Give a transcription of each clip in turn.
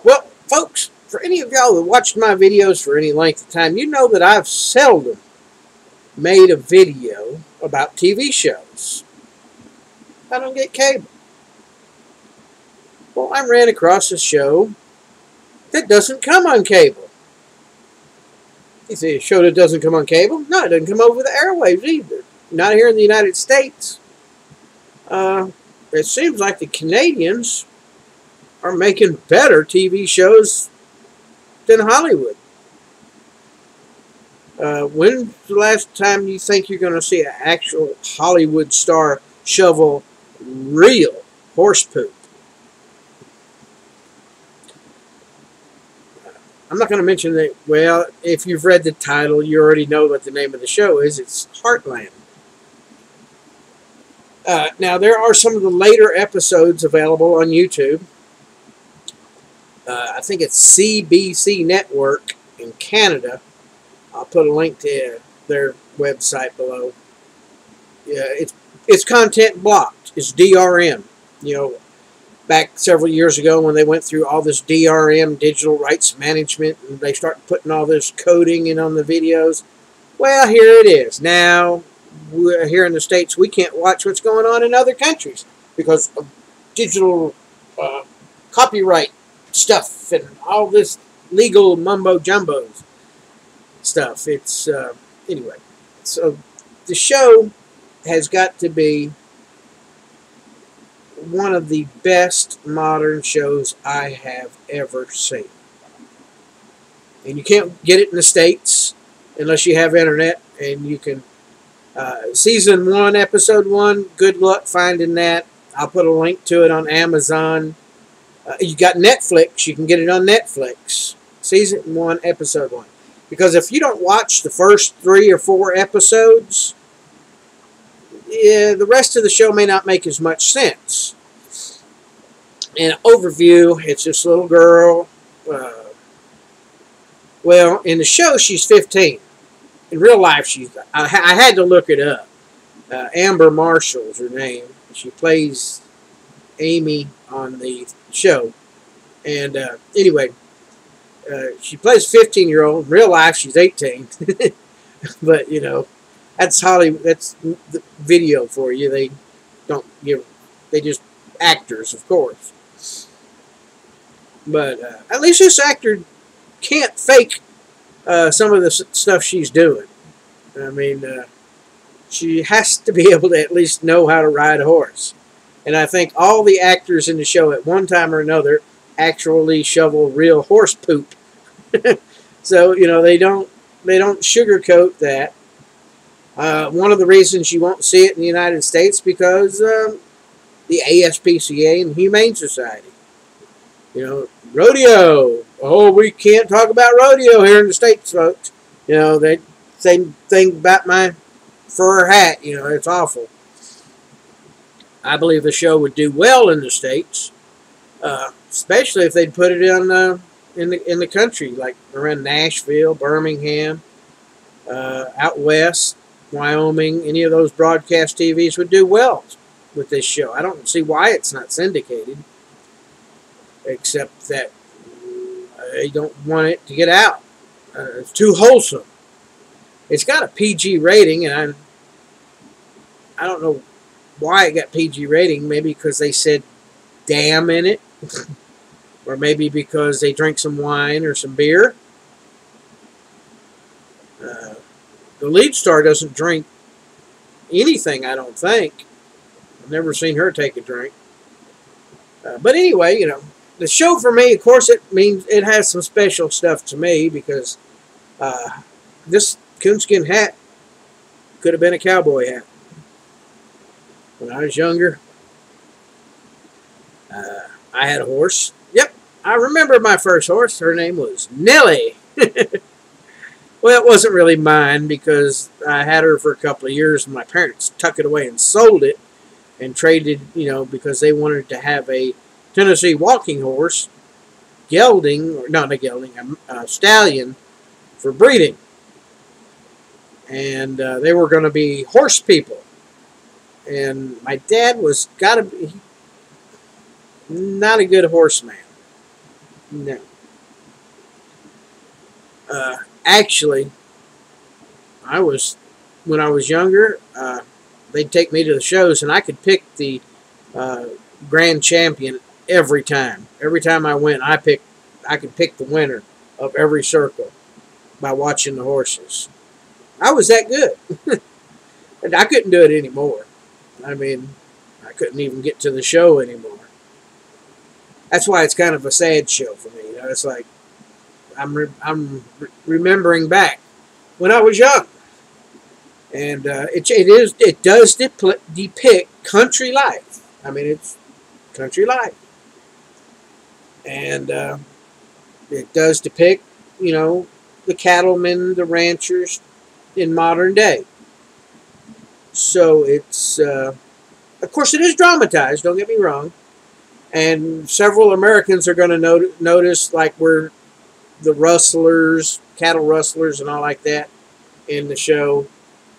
Well, folks, for any of y'all that watched my videos for any length of time, you know that I've seldom made a video about TV shows. I don't get cable. Well, I ran across a show that doesn't come on cable. You say a show that doesn't come on cable? No, it doesn't come over the airwaves either. Not here in the United States. It seems like the Canadians are making better TV shows than Hollywood. When's the last time you think you're going to see an actual Hollywood star shovel real horse poop? I'm not going to mention that. Well, if you've read the title, you already know what the name of the show is. It's Heartland. Now, there are some of the later episodes available on YouTube. I think it's CBC Network in Canada. I'll put a link to their website below. Yeah, it's content blocked. It's DRM. You know, back several years ago when they went through all this DRM, digital rights management, and they started putting all this coding in on the videos. Well, here it is. Now, here in the States, we can't watch what's going on in other countries because of digital copyright stuff and all this legal mumbo-jumbo stuff. It's, anyway. So, the show has got to be one of the best modern shows I have ever seen. And you can't get it in the States unless you have internet, and you can season 1, episode 1, good luck finding that. I'll put a link to it on Amazon. You got Netflix, you can get it on Netflix. Season 1, episode 1. Because if you don't watch the first 3 or 4 episodes, yeah, the rest of the show may not make as much sense. In overview, it's this little girl. Well, in the show, she's 15. In real life, I had to look it up. Amber Marshall's her name. She plays Amy on the show. And anyway, she plays a 15-year-old. In real life, she's 18. But, you know, that's Hollywood. That's the video for you. They don't give. They just actors, of course. But at least this actor can't fake some of the stuff she's doing. I mean, she has to be able to at least know how to ride a horse. And I think all the actors in the show at one time or another actually shovel real horse poop. So, you know, they don't sugarcoat that. One of the reasons you won't see it in the United States because the ASPCA and Humane Society. You know, rodeo. Oh, we can't talk about rodeo here in the States, folks. You know, they same thing about my fur hat. You know, it's awful. I believe the show would do well in the States, especially if they'd put it on in the country, like around Nashville, Birmingham, out west, Wyoming. Any of those broadcast TVs would do well with this show. I don't see why it's not syndicated, except that they don't want it to get out. It's too wholesome. It's got a PG rating, and I don't know why it got PG rating. Maybe because they said damn in it, or maybe because they drink some wine or some beer. The lead star doesn't drink anything, I don't think. I've never seen her take a drink. But anyway, you know, the show for me, of course, it means it has some special stuff to me because this coonskin hat could have been a cowboy hat. When I was younger, I had a horse. Yep, I remember my first horse. Her name was Nellie. Well, it wasn't really mine because I had her for a couple of years and my parents took it away and sold it and traded, you know, because they wanted to have a Tennessee walking horse, gelding, or not a gelding, a stallion for breeding. And they were going to be horse people. And my dad was not a good horseman. No. Actually, I was when I was younger. They'd take me to the shows, and I could pick the uh, grand champion every time. Every time I went, I could pick the winner of every circle by watching the horses. I was that good. And I couldn't do it anymore. I mean, I couldn't even get to the show anymore. That's why it's kind of a sad show for me. It's like I'm remembering back when I was young, and it does depict country life. I mean, it's country life, and it does depict, the cattlemen, the ranchers in modern day. So it's, of course, it is dramatized. Don't get me wrong, and several Americans are going to notice, like, we're the rustlers, cattle rustlers, and all like that in the show.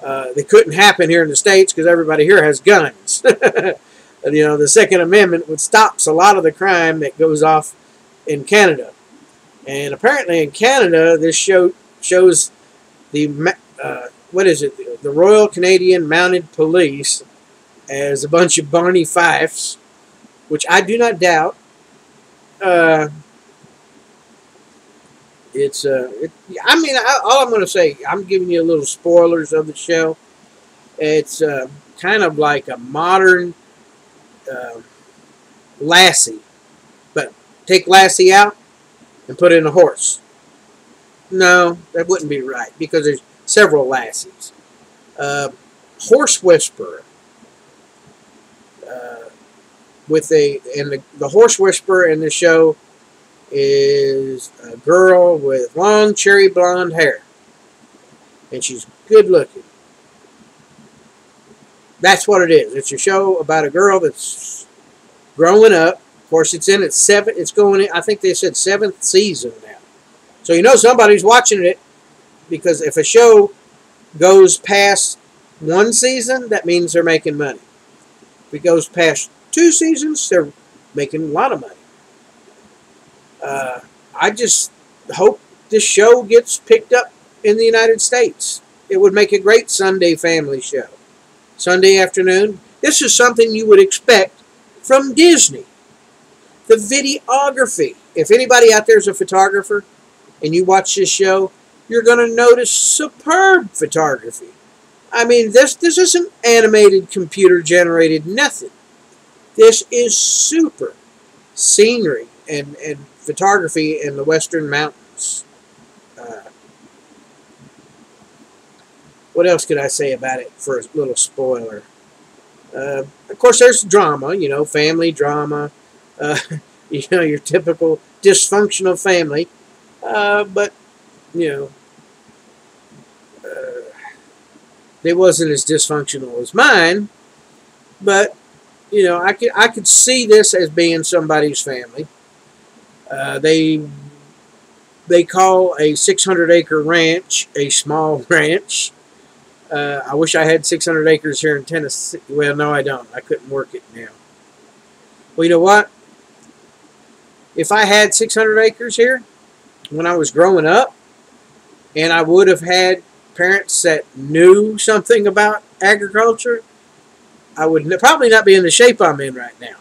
They couldn't happen here in the States because everybody here has guns. The Second Amendment would stops a lot of the crime that goes off in Canada. And apparently in Canada, this show shows the, what is it, the Royal Canadian Mounted Police as a bunch of Barney Fifes, which I do not doubt. All I'm going to say, I'm giving you a little spoilers of the show. It's kind of like a modern Lassie, but take Lassie out and put in a horse. No, that wouldn't be right because there's several Lassies. Horse Whisperer, the Horse Whisperer in the show is a girl with long cherry blonde hair, and she's good looking. That's what it is. It's a show about a girl that's growing up. Of course, it's in its seventh. It's going in, I think they said, seventh season now. So somebody's watching it, because if a show goes past one season, that means they're making money. If it goes past 2 seasons, they're making a lot of money. I just hope this show gets picked up in the United States. It would make a great Sunday family show. Sunday afternoon. This is something you would expect from Disney. The videography. If anybody out there is a photographer and you watch this show, you're going to notice superb photography. I mean, this isn't animated, computer-generated nothing. This is super scenery and photography in the Western Mountains. What else could I say about it for a little spoiler? Of course, there's drama, family drama, your typical dysfunctional family. But, they wasn't as dysfunctional as mine. But, I could see this as being somebody's family. They call a 600-acre ranch a small ranch. I wish I had 600 acres here in Tennessee. Well, no, I don't. I couldn't work it now. Well, you know what? If I had 600 acres here when I was growing up, and I would have had parents that knew something about agriculture, I would probably not be in the shape I'm in right now.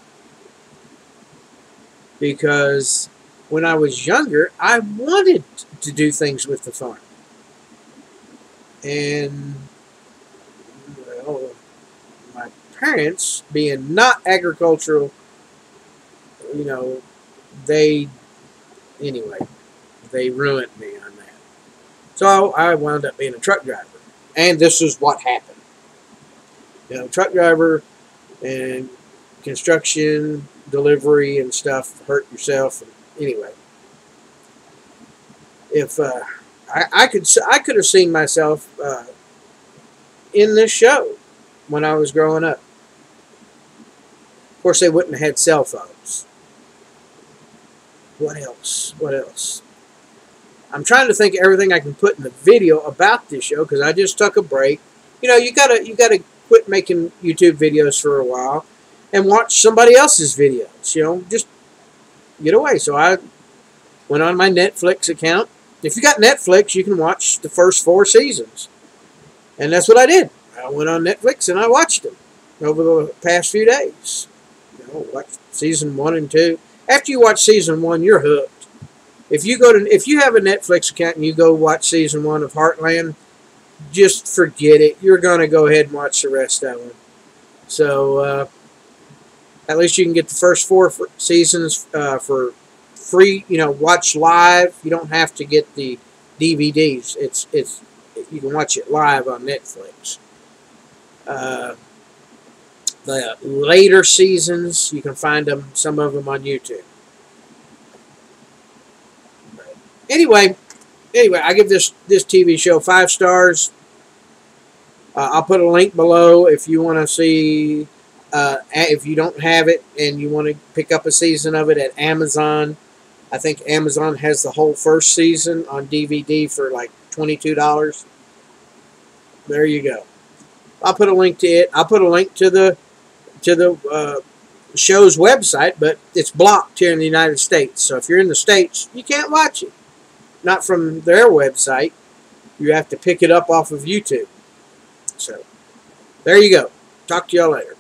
Because when I was younger, I wanted to do things with the farm. And, well, my parents, being not agricultural, they ruined me on that. So I wound up being a truck driver. And this is what happened. Truck driver and construction, delivery and stuff, hurt yourself. And anyway, if I could have seen myself in this show when I was growing up. Of course, they wouldn't have had cell phones. What else? I'm trying to think of everything I can put in the video about this show, because I just took a break. You gotta quit making YouTube videos for a while and watch somebody else's videos. Just get away. So I went on my Netflix account. If you got Netflix, you can watch the first 4 seasons. And that's what I did. I went on Netflix and I watched them over the past few days. You know, watched season 1 and 2. After you watch season 1, you're hooked. If you have a Netflix account and you go watch season 1 of Heartland, just forget it. You're going to go ahead and watch the rest of them. So at least you can get the first 4 seasons for free. You know, watch live. You don't have to get the DVDs. You can watch it live on Netflix. The later seasons, you can find some of them on YouTube. Anyway, I give this TV show 5 stars. I'll put a link below if you want to see. If you don't have it and you want to pick up a season of it at Amazon, I think Amazon has the whole first season on DVD for like $22. There you go. I'll put a link to it. I'll put a link to the show's website, but it's blocked here in the United States. So if you're in the States, you can't watch it. Not from their website. You have to pick it up off of YouTube. So there you go. Talk to y'all later.